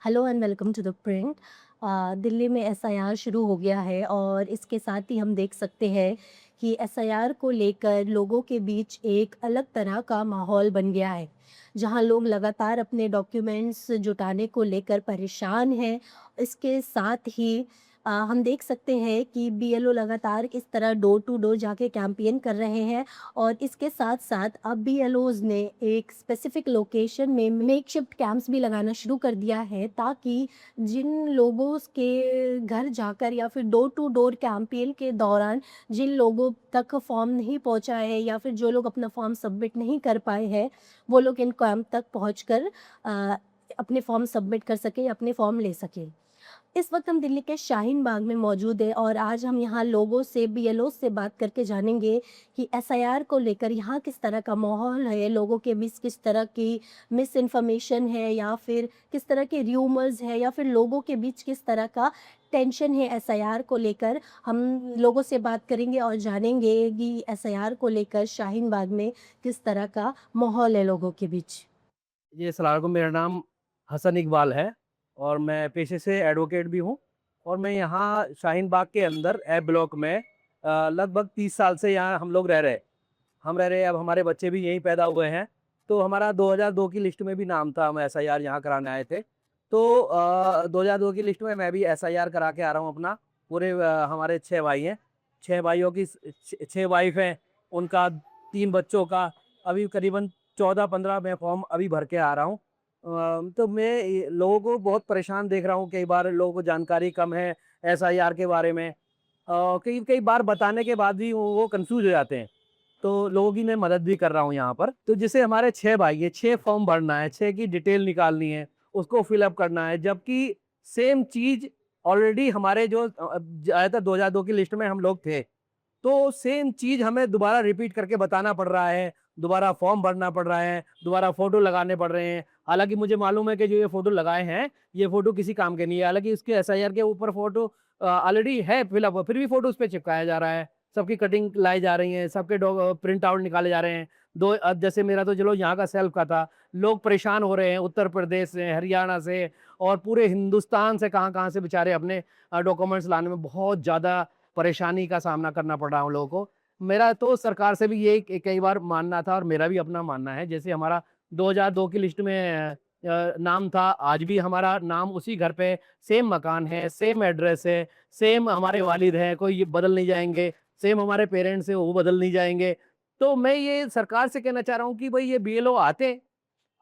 Hello and welcome to the print. Delhi में SIR शुरू हो गया है और इसके साथ ही हम देख सकते हैं कि एसआईआर को लेकर लोगों के बीच एक अलग तरह का माहौल बन गया है, जहां लोग लगातार अपने डॉक्यूमेंट्स जुटाने को लेकर परेशान हैं। इसके साथ ही हम देख सकते हैं कि बीएलओ लगातार इस तरह डोर टू डोर जाके कैंपेन कर रहे हैं और इसके साथ-साथ अब बीएलओज़ ने एक स्पेसिफ़िक लोकेशन में मेकशिफ्ट कैंप्स भी लगाना शुरू कर दिया है, ताकि जिन लोगों के घर जाकर या फिर डोर टू डोर कैंपेन के दौरान जिन लोगों तक फॉर्म नहीं पहुँचा है या फिर जो लोग अपना फॉर्म सबमिट नहीं कर पाए हैं, वो लोग इन कैंप तक पहुँचकर अपने फॉर्म सबमिट कर सकें या अपने फॉर्म ले सकें। इस वक्त हम दिल्ली के शाहीन बाग में मौजूद हैं और आज हम यहाँ लोगों से बीएलओ से बात करके जानेंगे कि एसआईआर को लेकर यहाँ किस तरह का माहौल है, लोगों के बीच किस तरह की मिस इन्फॉर्मेशन है या फिर किस तरह के र्यूमर्स है या फिर लोगों के बीच किस तरह का टेंशन है एसआईआर को लेकर। हम लोगों से बात करेंगे और जानेंगे कि एसआईआर को लेकर शाहीन बाग में किस तरह का माहौल है लोगों के बीच। जी, अस्सलाम वालेकुम। मेरा नाम हसन इकबाल है और मैं पेशे से एडवोकेट भी हूँ और मैं यहाँ शाहीन बाग के अंदर ए ब्लॉक में लगभग 30 साल से यहाँ हम लोग रह रहे हैं। हम रह रहे हैं, अब हमारे बच्चे भी यहीं पैदा हुए हैं। तो हमारा 2002 की लिस्ट में भी नाम था, हम एसआईआर यहाँ कराने आए थे। तो 2002 की लिस्ट में मैं भी एसआईआर करा के आ रहा हूँ अपना। पूरे हमारे 6 भाई हैं, 6 भाइयों की 6 वाइफ़ हैं, उनका 3 बच्चों का अभी करीबन 14-15 मैं फॉर्म अभी भर के आ रहा हूँ। तो मैं लोगों को बहुत परेशान देख रहा हूँ, कई बार लोगों को जानकारी कम है एसआईआर के बारे में। कई कई बार बताने के बाद भी वो कन्फ्यूज़ हो जाते हैं। तो लोगों की मैं मदद भी कर रहा हूँ यहाँ पर। तो जैसे हमारे 6 भाई हैं, 6 फॉर्म भरना है, 6 की डिटेल निकालनी है, उसको फिल अप करना है, जबकि सेम चीज़ ऑलरेडी हमारे जो ज़्यादातर 2002 की लिस्ट में हम लोग थे। तो सेम चीज़ हमें दोबारा रिपीट करके बताना पड़ रहा है, दोबारा फॉर्म भरना पड़ रहा है, दोबारा फ़ोटो लगाने पड़ रहे हैं। हालाँकि मुझे मालूम है कि जो ये फ़ोटो लगाए हैं, ये फ़ोटो किसी काम के नहीं है। हालाँकि इसके एसआईआर के ऊपर फ़ोटो ऑलरेडी है फ़िल अप, फिर भी फ़ोटो उसपे चिपकाया जा रहा है। सबकी कटिंग लाई जा रही है, सबके प्रिंट आउट निकाले जा रहे हैं। जैसे मेरा तो चलो यहाँ का सेल्फ का था, लोग परेशान हो रहे हैं उत्तर प्रदेश से, हरियाणा से और पूरे हिंदुस्तान से कहाँ-कहाँ से बेचारे अपने डॉक्यूमेंट्स लाने में बहुत ज़्यादा परेशानी का सामना करना पड़ रहा है उन लोगों को। मेरा तो सरकार से भी ये कई बार मानना था और मेरा भी अपना मानना है, जैसे हमारा 2002 की लिस्ट में नाम था, आज भी हमारा नाम उसी घर पे सेम मकान है, सेम एड्रेस है, सेम हमारे वालिद हैं, कोई ये बदल नहीं जाएँगे, सेम हमारे पेरेंट्स हैं, वो बदल नहीं जाएँगे। तो मैं ये सरकार से कहना चाह रहा हूँ कि भई ये बीएलओ आते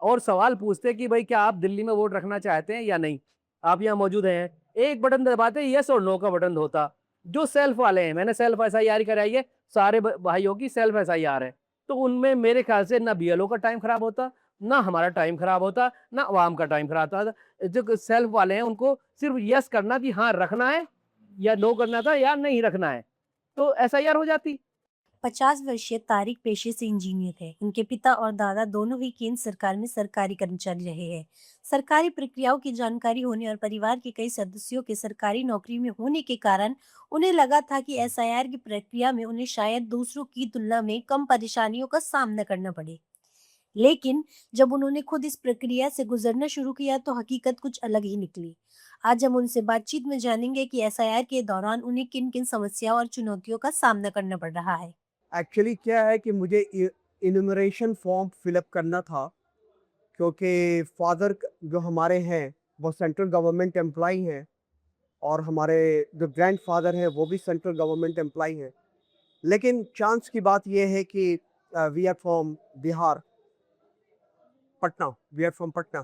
और सवाल पूछते कि भई क्या आप दिल्ली में वोट रखना चाहते हैं या नहीं? आप यहाँ मौजूद हैं। एक बटन दबाते येस और नो का बटन होता। जो सेल्फ वाले हैं, मैंने सेल्फ एसआईआर कराई है, सारे भाइयों की सेल्फ एसआईआर है। तो उनमें मेरे ख्याल से ना बीएलओ का टाइम खराब होता, ना हमारा टाइम खराब होता, ना अवाम का टाइम खराब होता। जो सेल्फ वाले हैं उनको सिर्फ येस करना कि हाँ रखना है या नो करना था या नहीं रखना है, तो एसआईआर हो जाती। 50 वर्षीय तारिक पेशे से इंजीनियर थे। उनके पिता और दादा दोनों ही केंद्र सरकार में सरकारी कर्मचारी रहे हैं। सरकारी प्रक्रियाओं की जानकारी होने और परिवार के कई सदस्यों के सरकारी नौकरी में होने के कारण उन्हें लगा था कि एसआईआर की प्रक्रिया में उन्हें शायद दूसरों की तुलना में कम परेशानियों का सामना करना पड़े। लेकिन जब उन्होंने खुद इस प्रक्रिया से गुजरना शुरू किया तो हकीकत कुछ अलग ही निकली। आज हम उनसे बातचीत में जानेंगे कि एसआईआर के दौरान उन्हें किन-किन समस्याओं और चुनौतियों का सामना करना पड़ रहा है। एक्चुअली क्या है कि मुझे इन्यूमरेशन फॉर्म फिलअप करना था, क्योंकि फादर जो हमारे हैं वो सेंट्रल गवर्नमेंट एम्प्लॉई हैं और हमारे जो ग्रैंडफादर हैं वो भी सेंट्रल गवर्नमेंट एम्प्लॉई हैं। लेकिन चांस की बात ये है कि we are from Bihar, Patna, we are from Patna.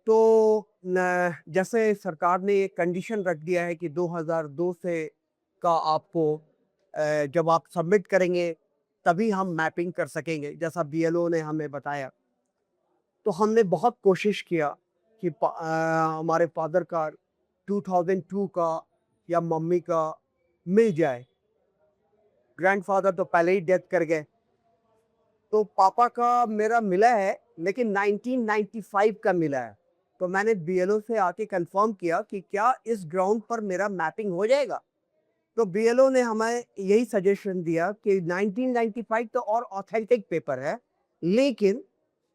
तो जैसे सरकार ने एक कंडीशन रख दिया है कि 2002 से का आपको जब आप सबमिट करेंगे तभी हम मैपिंग कर सकेंगे, जैसा बीएलओ ने हमें बताया। तो हमने बहुत कोशिश किया कि हमारे फादर का 2002 का या मम्मी का मिल जाए। ग्रैंडफादर तो पहले ही डेथ कर गए। तो पापा का मेरा मिला है, लेकिन 1995 का मिला है। तो मैंने बीएलओ से आके कंफर्म किया कि क्या इस ग्राउंड पर मेरा मैपिंग हो जाएगा? तो बीएलओ ने हमें यही सजेशन दिया कि 1995 तो और ऑथेंटिक पेपर है, लेकिन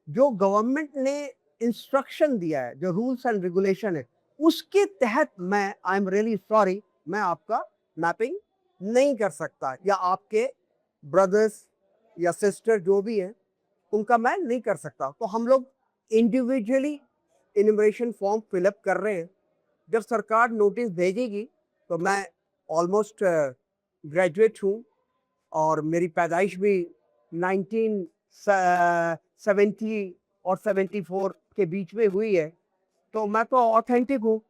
जो गवर्नमेंट ने इंस्ट्रक्शन दिया है, जो रूल्स एंड रेगुलेशन है, उसके तहत मैं आई एम रियली सॉरी, मैं आपका मैपिंग नहीं कर सकता, या आपके ब्रदर्स या सिस्टर जो भी हैं उनका मैं नहीं कर सकता। तो हम लोग इंडिविजुअली इन्यूमरेशन फॉर्म फिलअप कर रहे हैं। जब सरकार नोटिस भेजेगी तो मैं ऑलमोस्ट ग्रेजुएट हूँ और मेरी पैदाइश भी 1970 और 74 के बीच में हुई है, तो मैं तो ऑथेंटिक हूँ।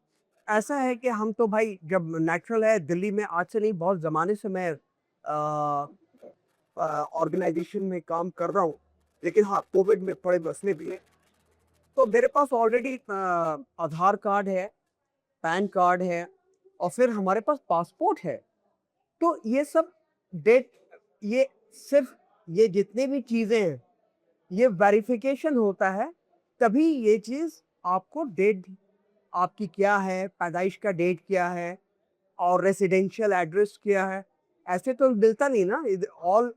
ऐसा है कि हम तो भाई जब नेचुरल है, दिल्ली में आज से नहीं बहुत ज़माने से मैं ऑर्गेनाइजेशन में काम कर रहा हूँ, लेकिन हाँ कोविड में पड़े बसने भी है। तो मेरे पास ऑलरेडी आधार कार्ड है, पैन कार्ड है और फिर हमारे पास पासपोर्ट है। तो ये सब डेट, ये सिर्फ ये जितने भी चीज़ें हैं, ये वेरिफिकेशन होता है, तभी ये चीज़ आपको डेट आपकी क्या है, पैदाइश का डेट क्या है और रेसिडेंशियल एड्रेस क्या है, ऐसे तो मिलता नहीं ना।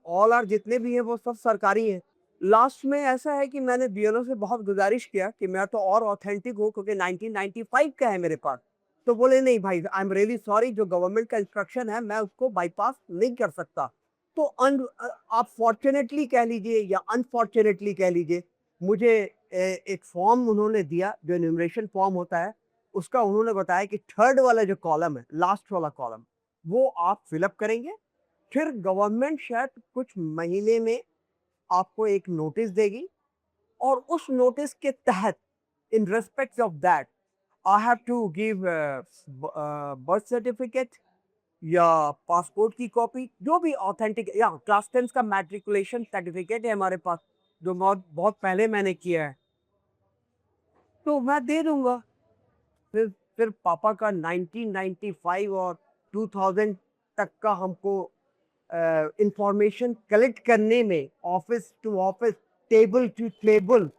ऑल आर जितने भी हैं वो सब सरकारी हैं। लास्ट में ऐसा है कि मैंने बीएलओ से बहुत गुजारिश किया कि मैं तो और ऑथेंटिक हूँ क्योंकि 1995 का है मेरे पास। तो बोले नहीं भाई, आई एम रियली सॉरी, जो गवर्नमेंट का इंस्ट्रक्शन है मैं उसको बाईपास नहीं कर सकता। तो आप फॉर्चुनेटली कह लीजिए या अनफॉर्चुनेटली कह लीजिए, मुझे एक फॉर्म उन्होंने दिया जो इन्यूमरेशन फॉर्म होता है, उसका उन्होंने बताया कि थर्ड वाला जो कॉलम है, लास्ट वाला कॉलम, वो आप फिलअप करेंगे, फिर गवर्नमेंट शायद कुछ महीने में आपको एक नोटिस देगी और उस नोटिस के तहत in respect of that I have to give birth certificate या पासपोर्ट की कॉपी, जो भी ऑथेंटिक, या क्लास 10 का मैट्रिकुलेशन सर्टिफिकेट है हमारे पास, जो बहुत बहुत पहले मैंने किया है, तो मैं दे दूंगा। फिर पापा का 1995 और 2000 तक का हमको इंफॉर्मेशन कलेक्ट करने में, office to office, table to table,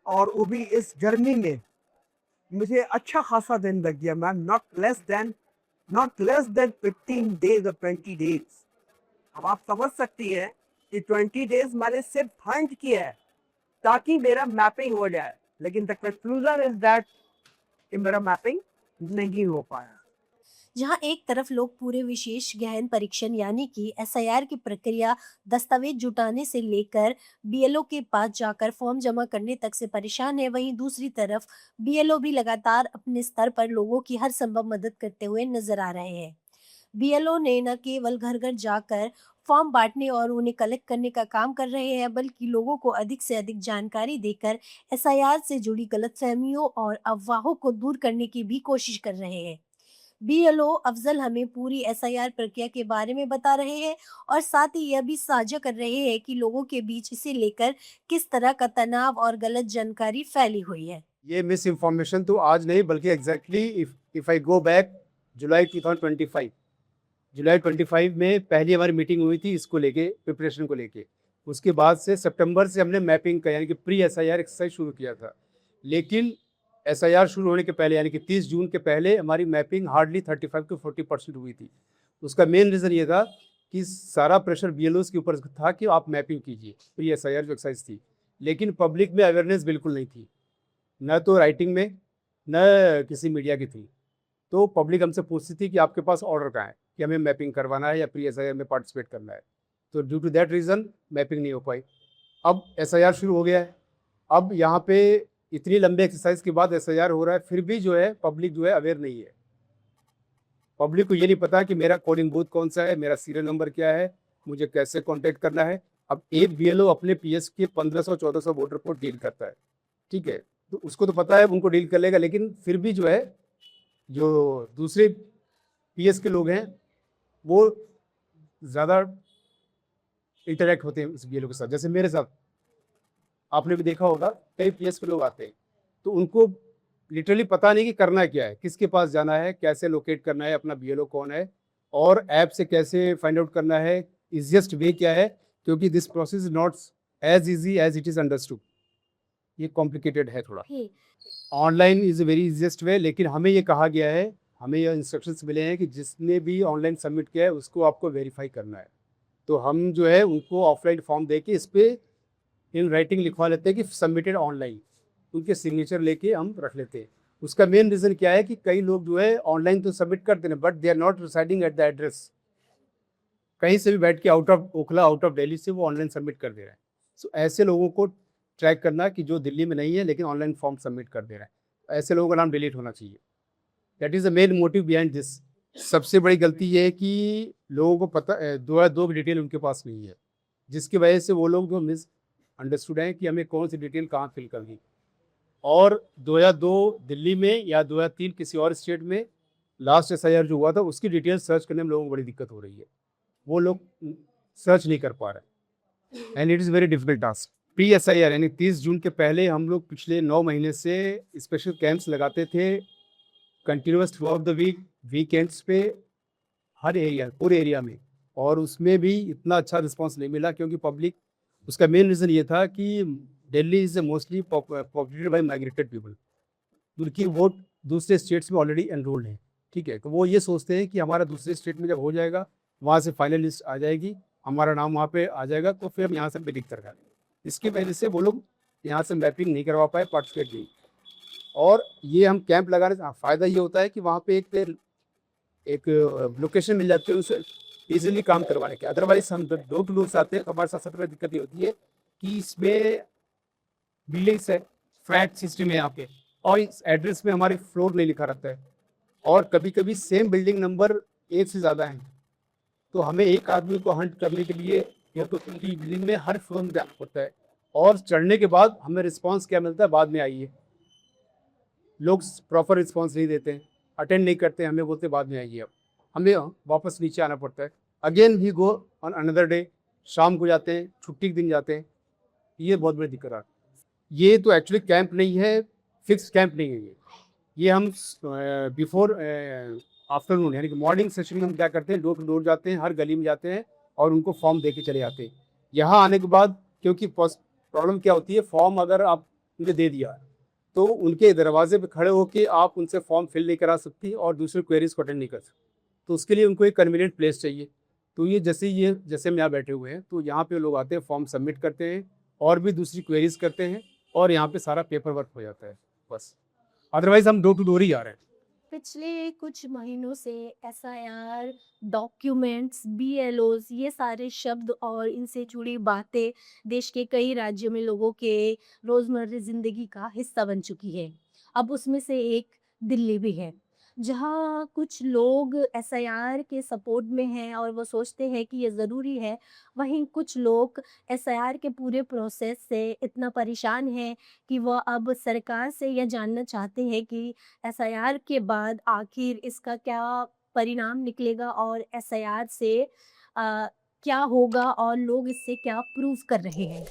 और वो भी इस जर्नी में मुझे अच्छा खासा दिन लग गया ma'am. Not less than 15 days और 20 डेज। अब आप समझ सकती हैं कि 20 डेज मैंने सिर्फ फाइंड किया है ताकि मेरा मैपिंग हो जाए, लेकिन द कंक्लूजन इज दैट कि मेरा मैपिंग नहीं हो पाया। जहां एक तरफ लोग पूरे विशेष गहन परीक्षण यानी कि एसआईआर की प्रक्रिया, दस्तावेज जुटाने से लेकर बीएलओ के पास जाकर फॉर्म जमा करने तक से परेशान है, वहीं दूसरी तरफ बीएलओ भी लगातार अपने स्तर पर लोगों की हर संभव मदद करते हुए नजर आ रहे हैं। बीएलओ ने न केवल घर घर जाकर फॉर्म बांटने और उन्हें कलेक्ट करने का काम कर रहे हैं, बल्कि लोगों को अधिक से अधिक जानकारी देकर एसआईआर से जुड़ी गलतफहमियों और अफवाहों को दूर करने की भी कोशिश कर रहे हैं। बीएलओ अफजल हमें पूरी एसआईआर प्रक्रिया के बारे में बता रहे हैं और साथ ही यह भी साझा कर रहे हैं कि लोगों के बीच इसे लेकर किस तरह का तनाव और गलत जानकारी फैली हुई है। ये मिस इन्फॉर्मेशन तो आज नहीं, बल्कि exactly if I go back जुलाई 2025 में पहली हमारी मीटिंग हुई थी इसको लेके, प्रिपरेशन को लेके। उसके बाद से सितंबर से हमने मैपिंग का यानी कि प्री एसआईआर एक्सरसाइज शुरू किया था, लेकिन एसआईआर शुरू होने के पहले यानी कि 30 जून के पहले हमारी मैपिंग हार्डली 35 to 40% हुई थी। उसका मेन रीज़न ये था कि सारा प्रेशर बीएलओस के ऊपर था कि आप मैपिंग कीजिए, प्री एसआईआर जो एक्सरसाइज थी, लेकिन पब्लिक में अवेयरनेस बिल्कुल नहीं थी, न तो राइटिंग में न किसी मीडिया की थी। तो पब्लिक हमसे पूछती थी कि आपके पास ऑर्डर कहाँ है कि हमें मैपिंग करवाना है या प्री एसआईआर में पार्टिसिपेट करना है। तो due to that reason mapping नहीं हो पाई। अब एसआईआर शुरू हो गया है, अब यहाँ पे इतनी लंबे एक्सरसाइज के बाद एसआईआर हो रहा है, फिर भी जो है पब्लिक जो है अवेयर नहीं है। पब्लिक को ये नहीं पता कि मेरा कोडिंग बूथ कौन सा है, मेरा सीरियल नंबर क्या है, मुझे कैसे कॉन्टेक्ट करना है। अब एक बीएलओ अपने पीएस के 1500-1400 वोटर को डील करता है, ठीक है, तो उसको तो पता है उनको डील कर लेगा, लेकिन फिर भी जो है जो दूसरे पीएस के लोग हैं वो ज़्यादा इंटरेक्ट होते हैं उस बीएलओ के साथ। जैसे मेरे साथ आपने भी देखा होगा, कई पीएस के लोग आते हैं तो उनको लिटरली पता नहीं कि करना क्या है, किसके पास जाना है, कैसे लोकेट करना है, अपना बीएलओ कौन है, और ऐप से कैसे फाइंड आउट करना है, इजीएस्ट वे क्या है, क्योंकि this process is not as easy as it is understood. ये कॉम्प्लिकेटेड है थोड़ा। Online is a very easiest way, लेकिन हमें ये कहा गया है, हमें ये इंस्ट्रक्शंस मिले हैं कि जिसने भी ऑनलाइन सबमिट किया है उसको आपको वेरीफाई करना है। तो हम जो है उनको ऑफलाइन फॉर्म दे के इस पर इन राइटिंग लिखवा लेते हैं कि सबमिटेड ऑनलाइन, उनके सिग्नेचर लेके हम रख लेते हैं। उसका मेन रीज़न क्या है कि कई लोग जो है ऑनलाइन तो सबमिट करते हैं but they are not residing at the address. कहीं से भी बैठ के out of Okhla, out of Delhi से वो ऑनलाइन सबमिट कर दे रहे हैं। सो ऐसे लोगों को ट्रैक करना कि जो दिल्ली में नहीं है लेकिन ऑनलाइन फॉर्म सबमिट कर दे रहे हैं, ऐसे लोगों का नाम डिलीट होना चाहिए। That is the main motive behind this. सबसे बड़ी गलती ये है कि लोगों को पता 2002 की डिटेल उनके पास नहीं है, जिसकी वजह से वो लोग जो मिस अंडरस्टूड हैं कि हमें कौन सी डिटेल कहाँ फिल करनी। और 2002 दिल्ली में या 2003 किसी और स्टेट में लास्ट एसआईआर जो हुआ था उसकी डिटेल सर्च करने में लोगों को बड़ी दिक्कत हो रही है, वो लोग सर्च नहीं कर पा रहे and it is very difficult task. Pre SIR यानी 30 जून के पहले हम लोग पिछले 9 महीने से स्पेशल कैंप्स लगाते थे continuous through out the weekends पे हर एरिया, पूरे एरिया में, और उसमें भी इतना अच्छा रिस्पांस नहीं मिला क्योंकि पब्लिक, उसका मेन रीज़न ये था कि Delhi is mostly populated by migrated people. उनकी वोट दूसरे स्टेट्स में ऑलरेडी एनरोल्ड है, ठीक है, तो वो ये सोचते हैं कि हमारा दूसरे स्टेट में जब हो जाएगा, वहाँ से फाइनल लिस्ट आ जाएगी, हमारा नाम वहाँ पे आ जाएगा, तो फिर हम यहाँ से बिलिंग करवा लेंगे। इसकी वजह से वो लोग यहाँ से मैपिंग नहीं करवा पाए, पार्टिसिपेट नहीं। और ये हम कैंप लगाने से फ़ायदा ये होता है कि वहाँ पे एक लोकेशन मिल जाती है, उसे इजीली काम करवाने के। अदरवाइज हम डोर टू डोर आते हैं तो हमारे साथ सबसे बड़ी दिक्कत ये होती है कि इसमें बिल्डिंग्स है, फ्लैट सिस्टम है यहाँ पे, और इस एड्रेस में हमारे फ्लोर नहीं लिखा रहता है, और कभी कभी सेम बिल्डिंग नंबर एक से ज़्यादा है, तो हमें एक आदमी को हंट करने के लिए या तो पूरी बिल्डिंग में हर फ्लोर में जाना पड़ता है, और चढ़ने के बाद हमें रिस्पांस क्या मिलता है बाद में आइए। लोग प्रॉपर रिस्पांस नहीं देते हैं, अटेंड नहीं करते हैं, हमें बोलते बाद में आइए। अब हमें वापस नीचे आना पड़ता है, again we go on another day, शाम को जाते हैं, छुट्टी के दिन जाते हैं। ये बहुत बड़ी दिक्कत है। ये तो एक्चुअली कैंप नहीं है, फिक्स कैंप नहीं है ये हम बिफोर आफ्टरनून यानी कि मॉर्निंग सेशन में हम क्या करते हैं, डोर टू डोर जाते हैं, हर गली में जाते हैं और उनको फॉर्म दे के चले जाते हैं। यहाँ आने के बाद क्योंकि प्रॉब्लम क्या होती है, फॉर्म अगर आप उन्हें दे दिया तो उनके दरवाजे पे खड़े होकर आप उनसे फॉर्म फिल नहीं करा सकती और दूसरे क्वेरीज को अटेंड नहीं कर सकती, तो उसके लिए उनको एक कन्वीनियंट प्लेस चाहिए। तो ये जैसे हम यहाँ बैठे हुए हैं, तो यहाँ पे लोग आते हैं, फॉर्म सबमिट करते हैं और भी दूसरी क्वेरीज करते हैं, और यहाँ पे सारा पेपर वर्क हो जाता है बस। अदरवाइज हम डोर टू डोर ही आ रहे हैं। पिछले कुछ महीनों से एसआईआर, डॉक्यूमेंट्स, बीएलओज, ये सारे शब्द और इनसे जुड़ी बातें देश के कई राज्यों में लोगों के रोज़मर्रा ज़िंदगी का हिस्सा बन चुकी है। अब उसमें से एक दिल्ली भी है, जहाँ कुछ लोग एसआईआर के सपोर्ट में हैं और वो सोचते हैं कि ये ज़रूरी है। वहीं कुछ लोग एसआईआर के पूरे प्रोसेस से इतना परेशान हैं कि वो अब सरकार से यह जानना चाहते हैं कि एसआईआर के बाद आखिर इसका क्या परिणाम निकलेगा और एसआईआर से क्या होगा और लोग इससे क्या प्रूव कर रहे हैं।